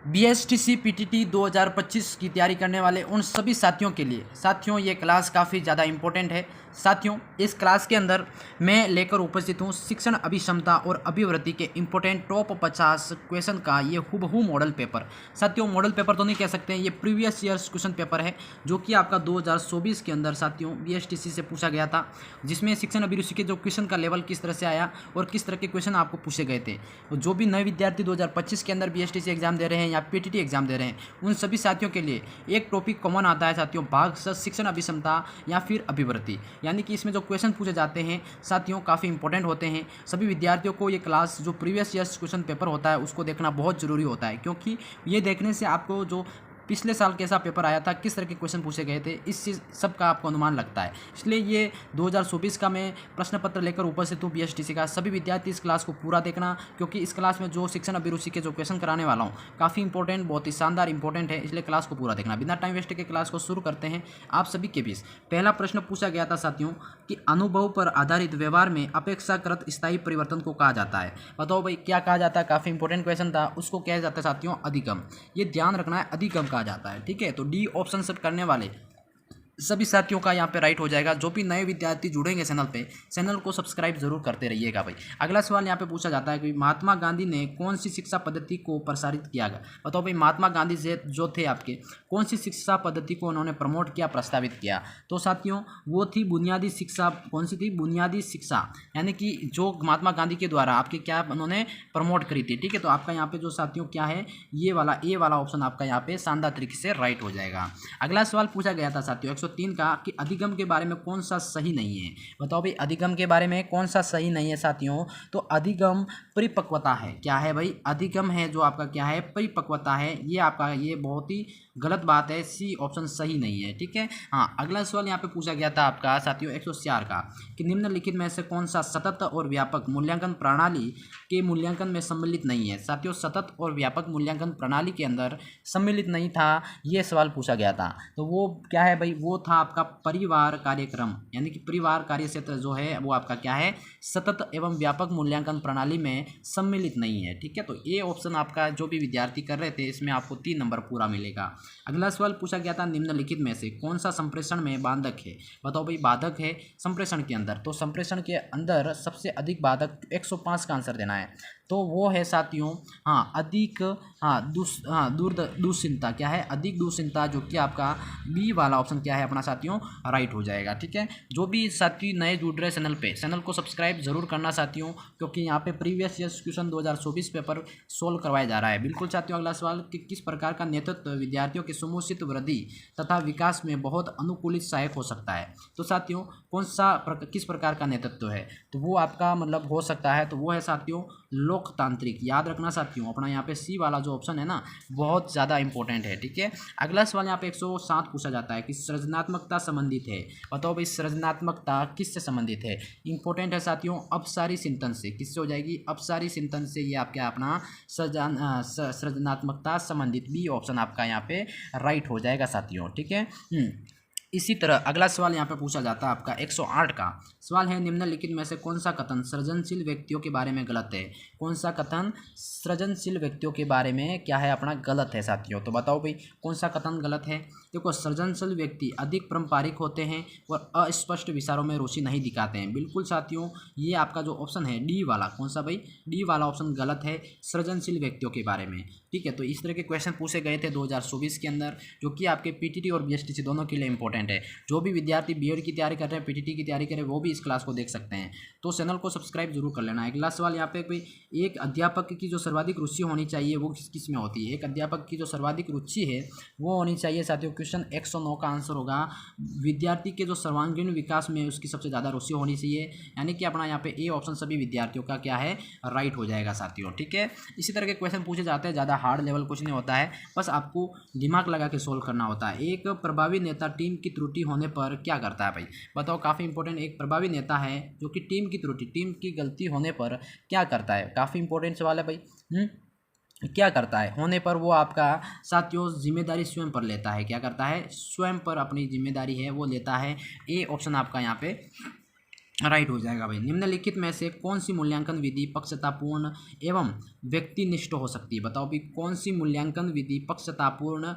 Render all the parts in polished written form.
BSTC PTT 2025 की तैयारी करने वाले उन सभी साथियों के लिए साथियों ये क्लास काफ़ी ज़्यादा इम्पोर्टेंट है। साथियों इस क्लास के अंदर मैं लेकर उपस्थित हूँ शिक्षण अभिक्षमता और अभिवृद्धि के इम्पोर्टेंट टॉप 50 क्वेश्चन का ये हूबहू मॉडल पेपर। साथियों मॉडल पेपर तो नहीं कह सकते हैं, ये प्रीवियस ईयर्स क्वेश्चन पेपर है जो कि आपका 2024 के अंदर साथियों BSTC से पूछा गया था, जिसमें शिक्षण अभिरुचि के जो क्वेश्चन का लेवल किस तरह से आया और किस तरह के क्वेश्चन आपको पूछे गए थे। जो भी नए विद्यार्थी 2025 के अंदर BSTC एग्जाम दे रहे हैं या PTT एग्जाम दे रहे हैं, उन सभी साथियों के लिए एक टॉपिक कॉमन आता है साथियों, भाग शिक्षण अभिक्षमता या फिर अभिवृद्धि। यानी कि इसमें जो क्वेश्चन पूछे जाते हैं साथियों काफ़ी इंपॉर्टेंट होते हैं। सभी विद्यार्थियों को ये क्लास जो प्रीवियस ईयर्स क्वेश्चन पेपर होता है उसको देखना बहुत ज़रूरी होता है, क्योंकि ये देखने से आपको जो पिछले साल कैसा पेपर आया था, किस तरह के क्वेश्चन पूछे गए थे, इस चीज़ सब का आपको अनुमान लगता है। इसलिए ये 2024 का मैं प्रश्न पत्र लेकर उपस्थित हूँ BSTC का। सभी विद्यार्थी इस क्लास को पूरा देखना, क्योंकि इस क्लास में जो शिक्षण अभिरुचि के जो क्वेश्चन कराने वाला हूँ काफ़ी इंपॉर्टेंट, बहुत ही शानदार इंपॉर्टेंट है, इसलिए क्लास को पूरा देखना। बिना टाइम वेस्ट के क्लास को शुरू करते हैं आप सभी के बीच। पहला प्रश्न पूछा गया था साथियों कि अनुभव पर आधारित व्यवहार में अपेक्षाकृत स्थायी परिवर्तन को कहा जाता है। बताओ भाई क्या कहा जाता है, काफ़ी इंपॉर्टेंट क्वेश्चन था। उसको कहा जाता है साथियों अधिगम। ये ध्यान रखना है, अधिगम कहा जाता है, ठीक है। तो डी ऑप्शन सेट करने वाले सभी साथियों का यहाँ पे राइट हो जाएगा। जो भी नए विद्यार्थी जुड़ेंगे चैनल पे, चैनल को सब्सक्राइब जरूर करते रहिएगा भाई। अगला सवाल यहाँ पे पूछा जाता है कि महात्मा गांधी ने कौन सी शिक्षा पद्धति को प्रसारित किया गया। बताओ भाई महात्मा गांधी जो थे आपके, कौन सी शिक्षा पद्धति को उन्होंने प्रमोट किया, प्रस्तावित किया। तो साथियों वो थी बुनियादी शिक्षा। कौन सी थी? बुनियादी शिक्षा, यानी कि जो महात्मा गांधी के द्वारा आपके क्या उन्होंने प्रमोट करी थी, ठीक है। तो आपका यहाँ पे जो साथियों क्या है, ये वाला ए वाला ऑप्शन आपका यहाँ पे शानदार तरीके से राइट हो जाएगा। अगला सवाल पूछा गया था साथियों 103 का कि अधिगम के बारे में कौन सा सही नहीं है। बताओ भाई अधिगम के बारे में कौन सा सही नहीं है साथियों। तो अधिगम परिपक्वता है। क्या है भाई? अधिगम है जो आपका क्या है, परिपक्वता है। ये आपका ये बहुत ही गलत बात है, सी ऑप्शन सही नहीं है, ठीक है। हाँ अगला सवाल यहाँ पे पूछा गया था आपका साथियों 104 का कि निम्नलिखित में से कौन सा सतत और व्यापक मूल्यांकन प्रणाली के मूल्यांकन में सम्मिलित नहीं है। साथियों सतत और व्यापक मूल्यांकन प्रणाली के अंदर सम्मिलित नहीं था, ये सवाल पूछा गया था। तो वो क्या है भाई? वो था आपका परिवार कार्यक्रम, यानी कि परिवार कार्य क्षेत्र जो है वो आपका क्या है, सतत एवं व्यापक मूल्यांकन प्रणाली में सम्मिलित नहीं है, ठीक है। तो ये ऑप्शन आपका जो भी विद्यार्थी कर रहे थे इसमें आपको 3 नंबर पूरा मिलेगा। अगला सवाल पूछा गया था निम्नलिखित में से कौन सा संप्रेषण में बाधक है। बताओ भाई बाधक है संप्रेषण के अंदर। तो संप्रेषण के अंदर सबसे अधिक बाधक 105 का आंसर देना है। तो वो है साथियों अधिक दूरचिंता। क्या है? अधिक दूरचिंता, जो कि आपका बी वाला ऑप्शन क्या है अपना साथियों राइट हो जाएगा, ठीक है। जो भी साथी नए जुड़ रहे चैनल पे, चैनल को सब्सक्राइब जरूर करना साथियों, क्योंकि यहाँ पे previous years question 2024 paper solve करवाया जा रहा है। बिल्कुल साथियों अगला सवाल कि किस प्रकार का नेतृत्व विद्यार्थियों की समुचित वृद्धि तथा विकास में बहुत अनुकूलित सहायक हो सकता है। तो साथियों किस प्रकार का नेतृत्व है, तो वो आपका मतलब हो सकता है, तो वो है साथियों लोकतांत्रिक। याद रखना साथियों अपना यहाँ पे सी वाला जो ऑप्शन है ना बहुत ज़्यादा इंपॉर्टेंट है, ठीक है। अगला सवाल यहाँ पे 107 पूछा जाता है कि सृजनात्मकता संबंधित है। बताओ भाई सृजनात्मकता किससे संबंधित है? इंपॉर्टेंट है साथियों अपसारी चिंतन से। किससे हो जाएगी? अपसारी चिंतन से। ये आपका अपना सृजनात्मकता संबंधित बी ऑप्शन आपका यहाँ पे राइट हो जाएगा साथियों, ठीक है। इसी तरह अगला सवाल यहाँ पे पूछा जाता है आपका 108 का सवाल है निम्नलिखित में से कौन सा कथन सृजनशील व्यक्तियों के बारे में गलत है। कौन सा कथन सृजनशील व्यक्तियों के बारे में क्या है अपना गलत है साथियों। तो बताओ भाई कौन सा कथन गलत है। देखो सृजनशील व्यक्ति अधिक पारंपरिक होते हैं और अस्पष्ट विचारों में रुचि नहीं दिखाते हैं। बिल्कुल साथियों ये आपका जो ऑप्शन है डी वाला, कौन सा भाई? डी वाला ऑप्शन गलत है सृजनशील व्यक्तियों के बारे में, ठीक है। तो इस तरह के क्वेश्चन पूछे गए थे 2024 के अंदर, जो कि आपके PTT और BSTC दोनों के लिए इंपॉर्टेंट है। जो भी विद्यार्थी बीएड की तैयारी कर रहे हैं, PTT की तैयारी कर रहे हैं, वो भी इस क्लास को देख सकते हैं। तो चैनल को सब्सक्राइब जरूर कर लेना है। अगला सवाल यहाँ पे कोई एक अध्यापक की जो सर्वाधिक रुचि होनी चाहिए वो किस में होती है। एक अध्यापक की जो सर्वाधिक रुचि है वो होनी चाहिए साथियों, क्वेश्चन 109 का आंसर होगा विद्यार्थी के जो सर्वांगीण विकास में उसकी सबसे ज़्यादा रुचि होनी चाहिए। यानी कि अपना यहाँ पे ए ऑप्शन सभी विद्यार्थियों का क्या है राइट हो जाएगा साथियों, ठीक है। इसी तरह के क्वेश्चन पूछे जाते हैं, ज़्यादा हार्ड लेवल कुछ नहीं होता है, बस आपको दिमाग लगा के सोल्व करना होता है। एक प्रभावी नेता टीम की त्रुटि होने पर क्या करता है भाई? बताओ काफ़ी इंपॉर्टेंट। एक प्रभावी नेता है जो कि टीम की त्रुटि, टीम की गलती होने पर क्या करता है? काफ़ी इंपॉर्टेंट सवाल है भाई। क्या करता है होने पर? वो आपका साथियों जिम्मेदारी स्वयं पर लेता है। क्या करता है? स्वयं पर अपनी जिम्मेदारी है वो लेता है। ए ऑप्शन आपका यहाँ पे राइट हो जाएगा भाई। निम्नलिखित में से कौन सी मूल्यांकन विधि पक्षतापूर्ण एवं व्यक्तिनिष्ठ हो सकती है? बताओ भी कौन सी मूल्यांकन विधि पक्षतापूर्ण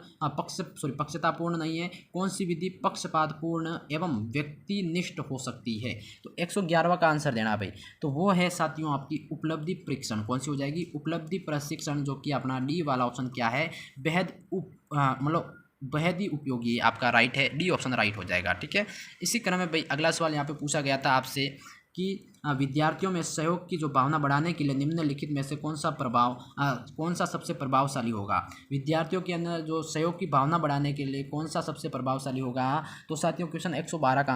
नहीं है, कौन सी विधि पक्षपातपूर्ण एवं व्यक्तिनिष्ठ हो सकती है? तो 111वां का आंसर देना भाई। तो वो है साथियों आपकी उपलब्धि परीक्षण। कौन सी हो जाएगी? उपलब्धि प्रशिक्षण, जो कि अपना डी वाला ऑप्शन क्या है, मतलब बेहद ही उपयोगी आपका राइट है, डी ऑप्शन राइट हो जाएगा। ठीक है, इसी क्रम में भाई अगला सवाल यहाँ पे पूछा गया था आपसे कि विद्यार्थियों में सहयोग की जो भावना बढ़ाने के लिए निम्नलिखित में से कौन सा सबसे प्रभावशाली होगा? विद्यार्थियों के अंदर जो सहयोग की भावना बढ़ाने के लिए कौन सा सबसे प्रभावशाली होगा? तो साथियों क्वेश्चन 112 का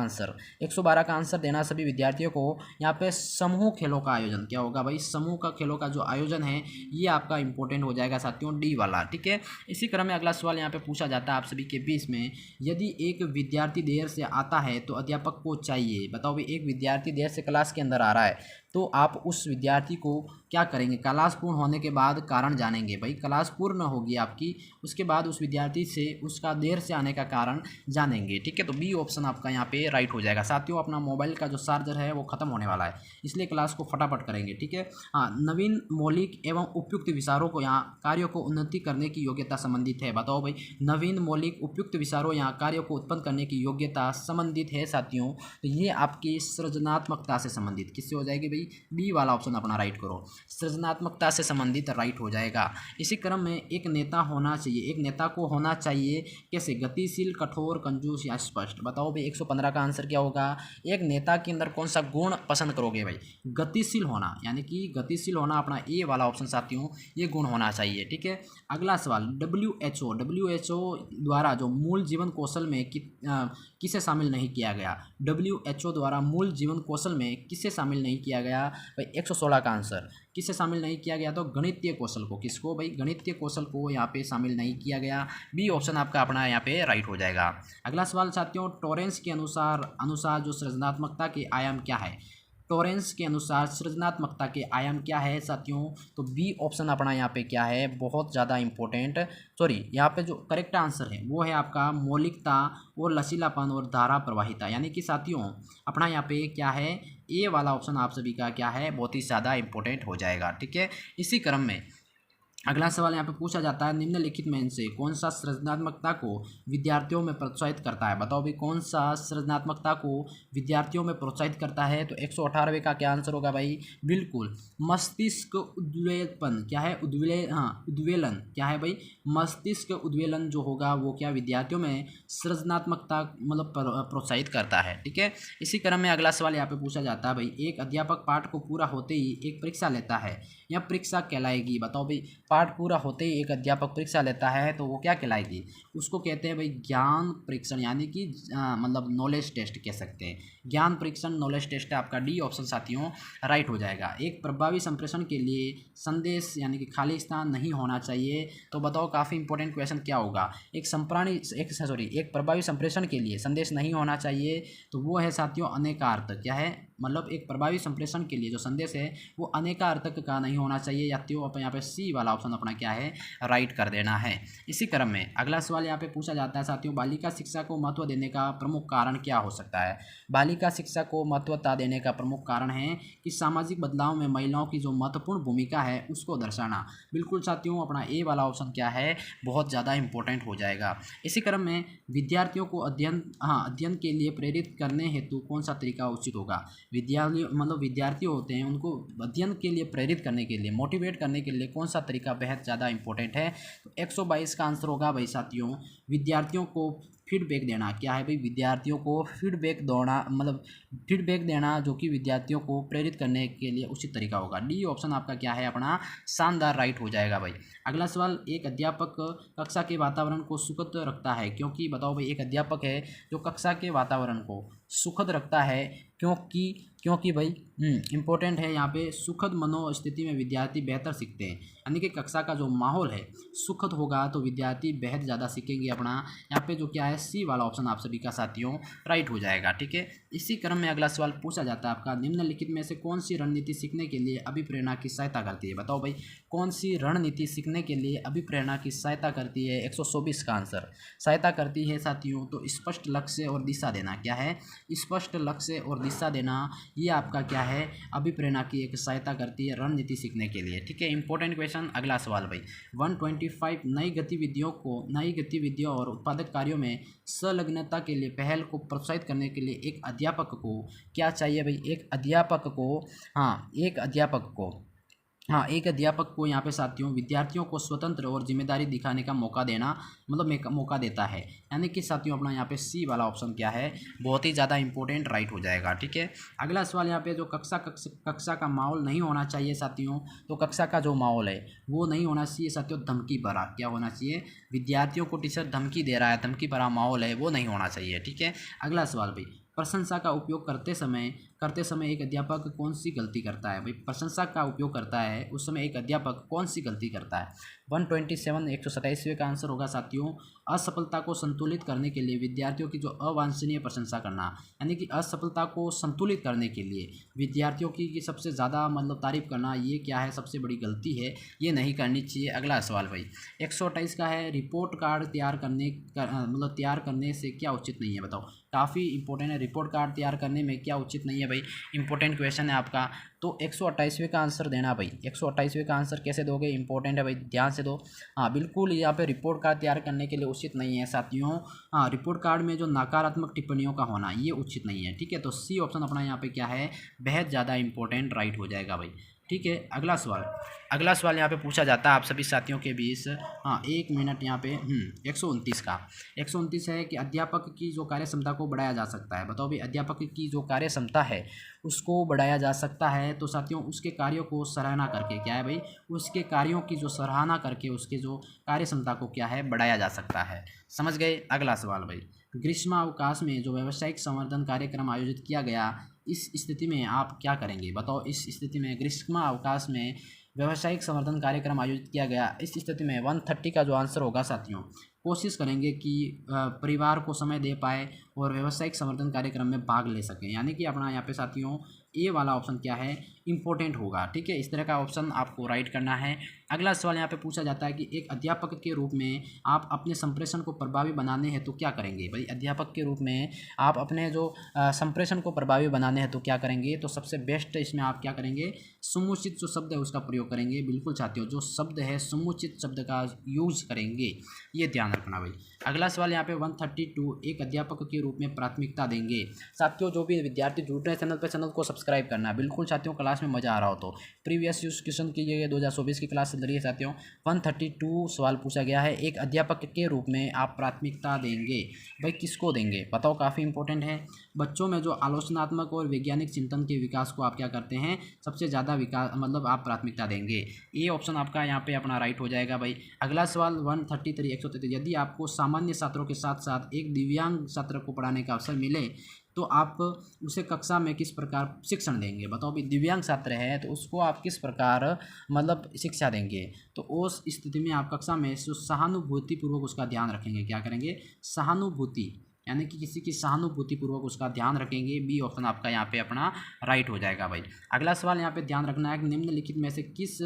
आंसर देना सभी विद्यार्थियों को। यहाँ पे समूह खेलों का आयोजन क्या होगा भाई? समूह का खेलों का जो आयोजन है ये आपका इंपॉर्टेंट हो जाएगा साथियों, डी वाला। ठीक है, इसी क्रम में अगला सवाल यहाँ पे पूछा जाता है आप सभी के बीच में, यदि एक विद्यार्थी देर से आता है तो अध्यापक को चाहिए, बताओ भाई एक विद्यार्थी देर से क्लास के अंदर आ रहा है तो आप उस विद्यार्थी को क्या करेंगे? क्लास पूर्ण होने के बाद कारण जानेंगे भाई। क्लास पूर्ण होगी आपकी, उसके बाद उस विद्यार्थी से उसका देर से आने का कारण जानेंगे। ठीक है, तो बी ऑप्शन आपका यहाँ पे राइट हो जाएगा। साथियों अपना मोबाइल का जो चार्जर है वो खत्म होने वाला है, इसलिए क्लास को फटाफट करेंगे। ठीक है, हाँ, नवीन मौलिक एवं उपयुक्त विचारों को यहाँ कार्यों को उन्नति करने की योग्यता संबंधित है। बताओ भाई नवीन मौलिक उपयुक्त विचारों यहाँ कार्यों को उत्पन्न करने की योग्यता संबंधित है साथियों। तो ये आपकी सृजनात्मकता से संबंधित किससे हो जाएगी भाई? बी वाला ऑप्शन अपना राइट करो, सृजनात्मकता से संबंधित राइट हो जाएगा। इसी क्रम में एक नेता होना चाहिए, एक नेता को होना चाहिए कैसे? गतिशील, कठोर, कंजूस या स्पष्ट? बताओ भाई 115 का आंसर क्या होगा? एक नेता के अंदर कौन सा गुण पसंद करोगे भाई? गतिशील होना, यानी कि गतिशील होना अपना ए वाला ऑप्शन साथियों ये गुण होना चाहिए। ठीक है, अगला सवाल WHO द्वारा जो मूल जीवन कौशल में किसे शामिल नहीं किया गया? WHO द्वारा मूल जीवन कौशल में किसे शामिल नहीं किया गया भाई? 116 का आंसर किसे शामिल नहीं किया गया? तो गणितीय कौशल को। किसको भाई? गणितीय कौशल को यहाँ पे शामिल नहीं किया गया। बी ऑप्शन आपका अपना यहाँ पे राइट हो जाएगा। अगला सवाल साथियों, टॉरेंस के अनुसार जो सृजनात्मकता के आयाम क्या है? टॉरेंस के अनुसार सृजनात्मकता के आयाम क्या है साथियों? तो बी ऑप्शन अपना यहाँ पे क्या है, बहुत ज़्यादा इंपॉर्टेंट, यहाँ पे जो करेक्ट आंसर है वो है आपका मौलिकता और लचीलापन और धारा प्रवाहिता। यानी कि साथियों अपना यहाँ पे क्या है, ए वाला ऑप्शन आप सभी का क्या है, बहुत ही ज़्यादा इंपॉर्टेंट हो जाएगा। ठीक है, इसी क्रम में अगला सवाल यहाँ पे पूछा जाता है, निम्नलिखित में से कौन सा सृजनात्मकता को विद्यार्थियों में प्रोत्साहित करता है? बताओ भाई कौन सा सृजनात्मकता को विद्यार्थियों में प्रोत्साहित करता है? तो 118वें का क्या आंसर होगा भाई? बिल्कुल मस्तिष्क उद्वेलन। क्या है? उद्वेलन क्या है भाई? मस्तिष्क उद्वेलन जो होगा वो क्या विद्यार्थियों में सृजनात्मकता मतलब प्रोत्साहित करता है। ठीक है, इसी क्रम में अगला सवाल यहाँ पे पूछा जाता है भाई, एक अध्यापक पाठ को पूरा होते ही एक परीक्षा लेता है, यह परीक्षा कहलाएगी? बताओ भाई पाठ पूरा होते ही एक अध्यापक परीक्षा लेता है तो वो क्या कहलाएगी? उसको कहते हैं भाई ज्ञान परीक्षण, यानी कि मतलब नॉलेज टेस्ट कह सकते हैं। ज्ञान परीक्षण नॉलेज टेस्ट है आपका डी ऑप्शन साथियों राइट हो जाएगा। एक प्रभावी संप्रेषण के लिए संदेश यानी कि खाली स्थान नहीं होना चाहिए। तो बताओ काफ़ी इंपॉर्टेंट क्वेश्चन क्या होगा? एक प्रभावी संप्रेषण के लिए संदेश नहीं होना चाहिए तो वो है साथियों अनेकार्थक। क्या है? मतलब एक प्रभावी संप्रेषण के लिए जो संदेश है वो अनेकार्थक का नहीं होना चाहिए, या तो यहाँ पे सी वाला ऑप्शन अपना क्या है राइट कर देना है। इसी क्रम में अगला सवाल यहाँ पे पूछा जाता है साथियों, बालिका शिक्षा को महत्व देने का प्रमुख कारण क्या हो सकता है? बालिका शिक्षा को महत्वता देने का प्रमुख कारण है कि सामाजिक बदलाव में महिलाओं की जो महत्वपूर्ण भूमिका है उसको दर्शाना। बिल्कुल साथियों अपना ए वाला ऑप्शन क्या है, बहुत ज़्यादा इंपॉर्टेंट हो जाएगा। इसी क्रम में विद्यार्थियों को अध्ययन के लिए प्रेरित करने हेतु कौन सा तरीका उचित होगा? विद्यार्थी होते हैं उनको अध्ययन के लिए प्रेरित करने के लिए, मोटिवेट करने के लिए कौन सा तरीका बेहद ज़्यादा इंपॉर्टेंट है? तो 122 का आंसर होगा भाई साथियों विद्यार्थियों को फीडबैक देना। क्या है भाई? विद्यार्थियों को फीडबैक देना जो कि विद्यार्थियों को प्रेरित करने के लिए उचित तरीका होगा। डी ऑप्शन आपका क्या है अपना शानदार राइट हो जाएगा भाई। अगला सवाल, एक अध्यापक कक्षा के वातावरण को सुखद रखता है क्योंकि? बताओ भाई एक अध्यापक है जो कक्षा के वातावरण को सुखद रखता है क्योंकि भाई इंपॉर्टेंट है यहाँ पे, सुखद मनोस्थिति में विद्यार्थी बेहतर सीखते हैं। यानी कि कक्षा का जो माहौल है सुखद होगा तो विद्यार्थी बेहद ज़्यादा सीखेंगे। अपना यहाँ पे जो क्या है सी वाला ऑप्शन आप सभी का साथियों राइट हो जाएगा। ठीक है, इसी क्रम में अगला सवाल पूछा जाता है आपका, निम्नलिखित में से कौन सी रणनीति सीखने के लिए अभिप्रेरणा की सहायता करती है? बताओ भाई, कौन सी रणनीति सीखने के लिए अभिप्रेरणा की सहायता करती है? 124 का आंसर सहायता करती है साथियों। तो स्पष्ट लक्ष्य और दिशा देना। क्या है? स्पष्ट लक्ष्य और दिशा देना, ये आपका क्या है? अभिप्रेरणा की एक सहायता करती है रणनीति सीखने के लिए। ठीक है, इंपॉर्टेंट क्वेश्चन। अगला सवाल भाई, 125 नई गतिविधियों और उत्पादक कार्यों में संलग्नता के लिए पहल को प्रोत्साहित करने के लिए एक अध्यापक को क्या चाहिए भाई? एक अध्यापक को यहाँ पे साथियों विद्यार्थियों को स्वतंत्र और जिम्मेदारी दिखाने का मौका देना, मतलब एक मौका देता है। यानी कि साथियों अपना यहाँ पे सी वाला ऑप्शन क्या है? बहुत ही ज़्यादा इंपॉर्टेंट राइट हो जाएगा। ठीक है, अगला सवाल यहाँ पे जो कक्षा का माहौल नहीं होना चाहिए साथियों, तो कक्षा का जो माहौल है वो नहीं होना चाहिए साथियों धमकी भरा। क्या होना चाहिए? विद्यार्थियों को टीचर धमकी दे रहा है, धमकी भरा माहौल है, वो नहीं होना चाहिए। ठीक है, अगला सवाल भाई, प्रशंसा का उपयोग करते समय एक अध्यापक कौन सी गलती करता है? भाई प्रशंसा का उपयोग करता है उस समय एक अध्यापक कौन सी गलती करता है? 127 का आंसर होगा साथियों, असफलता को संतुलित करने के लिए विद्यार्थियों की जो अवांछनीय प्रशंसा करना। यानी कि असफलता को संतुलित करने के लिए विद्यार्थियों की सबसे ज़्यादा मतलब तारीफ करना, ये क्या है? सबसे बड़ी गलती है, ये नहीं करनी चाहिए। अगला सवाल भाई 128 का है, रिपोर्ट कार्ड तैयार करने से क्या उचित नहीं है? बताओ, काफ़ी इंपॉर्टेंट है। रिपोर्ट कार्ड तैयार करने में क्या उचित नहीं है भाई? इंपॉर्टेंट क्वेश्चन है आपका। तो 128वें का आंसर देना भाई। 128वें का आंसर कैसे दोगे? इंपॉर्टेंट है भाई, ध्यान से दो। हाँ बिल्कुल, यहाँ पे रिपोर्ट कार्ड तैयार करने के लिए उचित नहीं है साथियों। हाँ, रिपोर्ट कार्ड में जो नकारात्मक टिप्पणियों का होना, ये उचित नहीं है। ठीक है, तो सी ऑप्शन अपना यहाँ पे क्या है? बेहद ज़्यादा इंपॉर्टेंट राइट हो जाएगा भाई। ठीक है, अगला सवाल यहाँ पे पूछा जाता है आप सभी साथियों के बीच। हाँ, 1 मिनट यहाँ पे 129 है कि अध्यापक की जो कार्य क्षमता को बढ़ाया जा सकता है। बताओ भाई, अध्यापक की जो कार्य क्षमता है उसको बढ़ाया जा सकता है, तो साथियों उसके कार्यों को सराहना करके, क्या है भाई? उसके कार्यों की जो सराहना करके उसके जो कार्य क्षमता को क्या है? बढ़ाया जा सकता है। समझ गए? अगला सवाल भाई, ग्रीष्मावकाश में जो व्यावसायिक संवर्धन कार्यक्रम आयोजित किया गया, इस स्थिति में आप क्या करेंगे? बताओ, इस स्थिति में ग्रीष्मावकाश में व्यावसायिक संवर्धन कार्यक्रम आयोजित किया गया, इस स्थिति में 130 का जो आंसर होगा साथियों, कोशिश करेंगे कि परिवार को समय दे पाए और व्यावसायिक संवर्धन कार्यक्रम में भाग ले सकें। यानी कि अपना यहाँ पे साथियों ए वाला ऑप्शन क्या है? इंपॉर्टेंट होगा। ठीक है, इस तरह का ऑप्शन आपको राइट करना है। अगला सवाल यहाँ पे पूछा जाता है कि एक अध्यापक के रूप में आप अपने संप्रेषण को प्रभावी बनाने हैं तो क्या करेंगे? भाई अध्यापक के रूप में आप अपने जो संप्रेषण को प्रभावी बनाने हैं तो क्या करेंगे? तो सबसे बेस्ट इसमें आप क्या करेंगे? समुचित जो शब्द है उसका प्रयोग करेंगे। बिल्कुल साथियों, जो शब्द है समुचित शब्द का यूज करेंगे, ये ध्यान रखना भाई। अगला सवाल यहाँ पे 132, एक अध्यापक के रूप में प्राथमिकता देंगे। साथियों जो भी विद्यार्थी जुड़ रहे हैं चैनल पर, चैनल को सब्सक्राइब करना है। बिल्कुल साथियों, क्लास में मजा आ रहा हो तो प्रीवियस क्वेश्चन की ये 2024 की क्लास चल रही है साथियों। 132 सवाल पूछा गया है, एक अध्यापक के रूप में आप प्राथमिकता देंगे। भाई किसको देंगे? बताओ, काफ़ी इंपॉर्टेंट है। बच्चों में जो आलोचनात्मक और वैज्ञानिक चिंतन के विकास को आप क्या करते हैं? सबसे ज़्यादा विकास मतलब आप प्राथमिकता देंगे। ये ऑप्शन आपका यहाँ पे अपना राइट हो जाएगा भाई। अगला सवाल 133, यदि आपको सामान्य छात्रों के साथ साथ एक दिव्यांग छात्र को पढ़ाने का अवसर मिले तो आप उसे कक्षा में किस प्रकार शिक्षण देंगे? बताओ भी, दिव्यांग छात्र है तो उसको आप किस प्रकार मतलब शिक्षा देंगे? तो उस स्थिति में आप कक्षा में सहानुभूतिपूर्वक उसका ध्यान रखेंगे। क्या करेंगे? सहानुभूति, यानी कि किसी की सहानुभूतिपूर्वक उसका ध्यान रखेंगे। बी ऑप्शन आपका यहाँ पे अपना राइट हो जाएगा भाई। अगला सवाल यहाँ पे ध्यान रखना है कि निम्नलिखित में से किस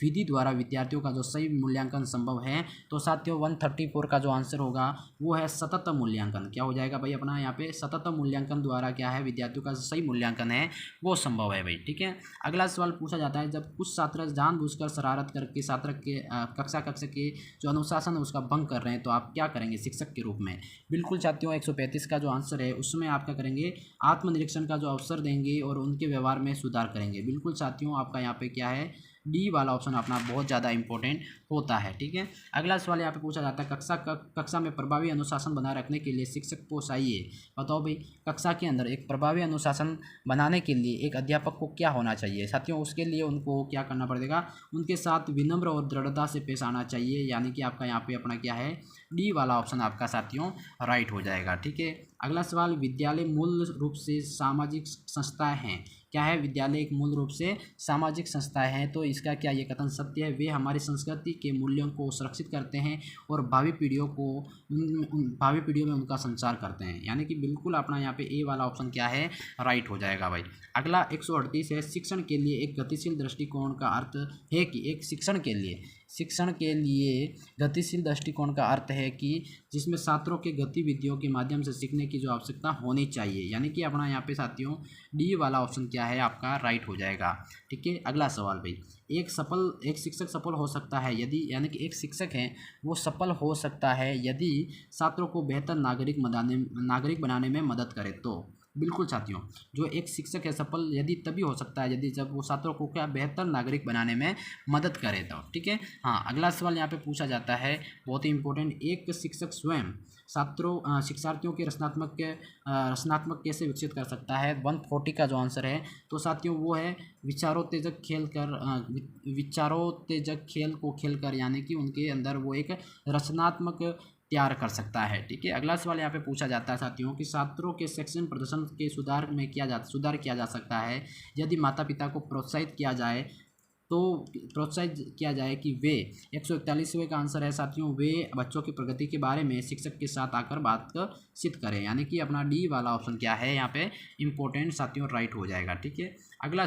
विधि द्वारा विद्यार्थियों का जो सही मूल्यांकन संभव है? तो साथियों 134 का जो आंसर होगा वो है सतत मूल्यांकन। क्या हो जाएगा भाई अपना यहाँ पे? सतत मूल्यांकन द्वारा क्या है? विद्यार्थियों का सही मूल्यांकन है वो संभव है भाई। ठीक है, अगला सवाल पूछा जाता है, जब कुछ छात्र जानबूझकर शरारत करके छात्र के कक्षा के जो अनुशासन है उसका भंग कर रहे हैं तो आप क्या करेंगे शिक्षक के रूप में? बिल्कुल साथियों 135 का जो आंसर है उसमें आप क्या करेंगे? आत्मनिरीक्षण का जो अवसर देंगे और उनके व्यवहार में सुधार करेंगे। बिल्कुल साथियों, आपका यहाँ पे क्या है? डी वाला ऑप्शन अपना बहुत ज़्यादा इंपॉर्टेंट होता है। ठीक है, अगला सवाल यहाँ पे पूछा जाता है, कक्षा में प्रभावी अनुशासन बनाए रखने के लिए शिक्षक को चाहिए। बताओ भाई, कक्षा के अंदर एक प्रभावी अनुशासन बनाने के लिए एक अध्यापक को क्या होना चाहिए? साथियों उसके लिए उनको क्या करना पड़ेगा? उनके साथ विनम्र और दृढ़ता से पेश आना चाहिए। यानी कि आपका यहाँ पे अपना क्या है? डी वाला ऑप्शन आपका साथियों राइट हो जाएगा। ठीक है, अगला सवाल, विद्यालय मूल रूप से सामाजिक संस्थाएं हैं, क्या है, विद्यालय एक मूल रूप से सामाजिक संस्थाएं हैं। तो इसका क्या ये कथन सत्य है, वे हमारी संस्कृति के मूल्यों को सुरक्षित करते हैं और भावी पीढ़ियों में उनका संचार करते हैं। यानी कि बिल्कुल अपना यहाँ पे ए वाला ऑप्शन क्या है, राइट हो जाएगा भाई। अगला 138 है, शिक्षण के लिए एक गतिशील दृष्टिकोण का अर्थ है कि एक शिक्षण के लिए गतिशील दृष्टिकोण का अर्थ है कि जिसमें छात्रों के गतिविधियों के माध्यम से सीखने की जो आवश्यकता होनी चाहिए। यानी कि अपना यहाँ पे साथियों डी वाला ऑप्शन क्या है आपका, राइट हो जाएगा। ठीक है, अगला सवाल भाई, एक शिक्षक सफल हो सकता है यदि, यानी कि एक शिक्षक है वो सफल हो सकता है यदि छात्रों को बेहतर नागरिक बनाने में मदद करे। तो बिल्कुल साथियों, जो एक शिक्षक है सफल यदि तभी हो सकता है यदि जब वो छात्रों को क्या बेहतर नागरिक बनाने में मदद करे तो। ठीक है, हाँ, अगला सवाल यहाँ पे पूछा जाता है, बहुत ही इंपॉर्टेंट, एक शिक्षक स्वयं शिक्षार्थियों के रचनात्मक कैसे विकसित कर सकता है। 140 का जो आंसर है तो साथियों वो है विचारोत्तेजक खेल को खेलकर, यानी कि उनके अंदर वो एक रचनात्मक तैयार कर सकता है। ठीक है, अगला सवाल यहाँ पे पूछा जाता है साथियों कि छात्रों के शैक्षणिक प्रदर्शन के सुधार किया जा सकता है यदि माता पिता को प्रोत्साहित किया जाए कि वे 141वें का आंसर है साथियों, वे बच्चों की प्रगति के बारे में शिक्षक के साथ आकर बातचीत करें। यानी कि अपना डी वाला ऑप्शन क्या है यहाँ पे इम्पोर्टेंट साथियों, राइट हो जाएगा। ठीक है, अगला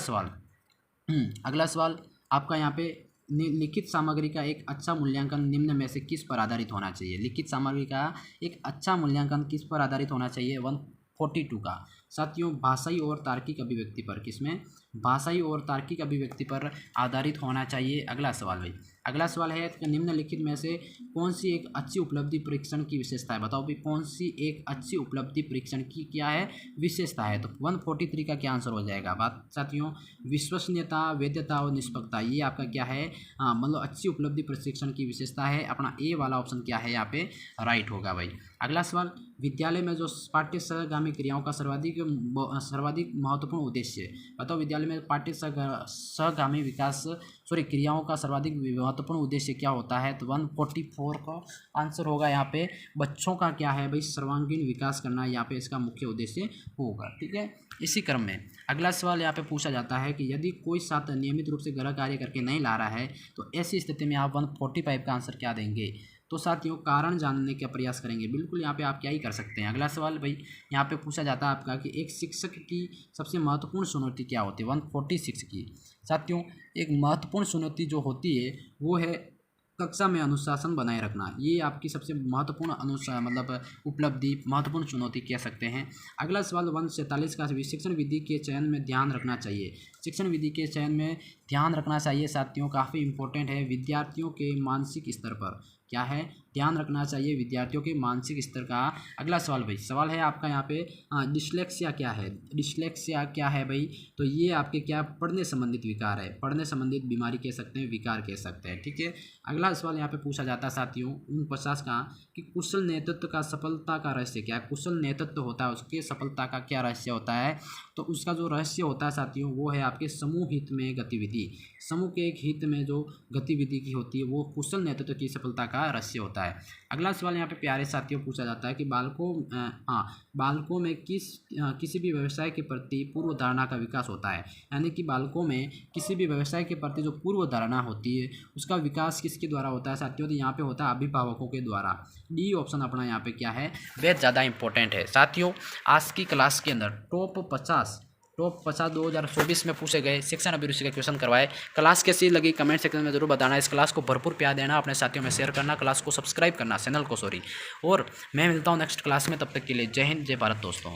सवाल आपका यहाँ पे लिखित सामग्री का एक अच्छा मूल्यांकन निम्न में से किस पर आधारित होना चाहिए। लिखित सामग्री का एक अच्छा मूल्यांकन किस पर आधारित होना चाहिए। 142 का साथियों भाषाई और तार्किक अभिव्यक्ति पर, किसमें, भाषाई और तार्किक अभिव्यक्ति पर आधारित होना चाहिए। अगला सवाल है निम्नलिखित में से कौन सी एक अच्छी उपलब्धि परीक्षण की विशेषता है। बताओ भाई, कौन सी एक अच्छी उपलब्धि परीक्षण की क्या है, विशेषता है। तो 143 का क्या आंसर हो जाएगा। बात साथियों विश्वसनीयता, वैधता और निष्पक्षता, ये आपका क्या है, मतलब अच्छी उपलब्धि परीक्षण की विशेषता है। अपना ए वाला ऑप्शन क्या है यहाँ पे, राइट होगा भाई। अगला सवाल, विद्यालय में जो पाठ्य सहगामी क्रियाओं का सर्वाधिक महत्वपूर्ण उद्देश्य। बताओ विद्यालय में पाठ्य सहगामी क्रियाओं का सर्वाधिक महत्वपूर्ण उद्देश्य क्या होता है। तो 144 का आंसर होगा यहाँ पे, बच्चों का क्या है भाई, सर्वांगीण विकास करना यहाँ पे इसका मुख्य उद्देश्य होगा। ठीक है, इसी क्रम में अगला सवाल यहाँ पे पूछा जाता है कि यदि कोई छात्र नियमित रूप से गृह कार्य करके नहीं ला रहा है तो ऐसी स्थिति में आप 145 का आंसर क्या देंगे। तो साथियों कारण जानने का प्रयास करेंगे। बिल्कुल यहाँ पे आप क्या ही कर सकते हैं। अगला सवाल भाई यहाँ पे पूछा जाता है आपका कि एक शिक्षक की सबसे महत्वपूर्ण चुनौती क्या होती है। 146 की साथियों एक महत्वपूर्ण चुनौती जो होती है वो है कक्षा में अनुशासन बनाए रखना। ये आपकी सबसे महत्वपूर्ण उपलब्धि, महत्वपूर्ण चुनौती कह सकते हैं। अगला सवाल 147 का शिक्षण विधि के चयन में ध्यान रखना चाहिए। शिक्षण विधि के चयन में ध्यान रखना चाहिए साथियों, काफ़ी इंपॉर्टेंट है। विद्यार्थियों के मानसिक स्तर पर क्या है, ध्यान रखना चाहिए विद्यार्थियों के मानसिक स्तर का। अगला सवाल भाई, सवाल है आपका यहाँ पे डिस्लेक्सिया क्या है। डिस्लेक्सिया क्या है भाई, तो ये आपके क्या पढ़ने संबंधित विकार है, पढ़ने संबंधित बीमारी कह सकते हैं, विकार कह सकते हैं। ठीक है, अगला सवाल यहाँ पे पूछा जाता है साथियों 49 का कि कुशल नेतृत्व का सफलता का रहस्य क्या है। कुशल नेतृत्व होता है उसके सफलता का क्या रहस्य होता है। तो उसका जो रहस्य होता है साथियों वो है आपके समूह हित में गतिविधि। समूह के एक हित में जो गतिविधि की होती है वो कुशल नेतृत्व की सफलता का रहस्य होता है। अगला सवाल यहाँ पे प्यारे साथियों पूछा जाता है कि बालकों में किसी भी व्यवसाय के प्रति पूर्व धारणा का विकास होता है। यानी कि बालकों में किसी भी व्यवसाय के प्रति जो पूर्व धारणा होती है उसका विकास किसके द्वारा होता है साथियों। तो यहाँ पे होता है अभिभावकों के द्वारा। डी ऑप्शन अपना यहाँ पे क्या है, बेहद ज़्यादा इंपॉर्टेंट है साथियों। आज की क्लास के अंदर टॉप 50 2024 में पूछे गए शिक्षण अभिरुचि के क्वेश्चन करवाए। क्लास कैसी लगी कमेंट सेक्शन में जरूर बताना। इस क्लास को भरपूर प्यार देना, अपने साथियों में शेयर करना, क्लास को सब्सक्राइब करना, चैनल को और मैं मिलता हूँ नेक्स्ट क्लास में। तब तक के लिए जय हिंद, जय भारत दोस्तों।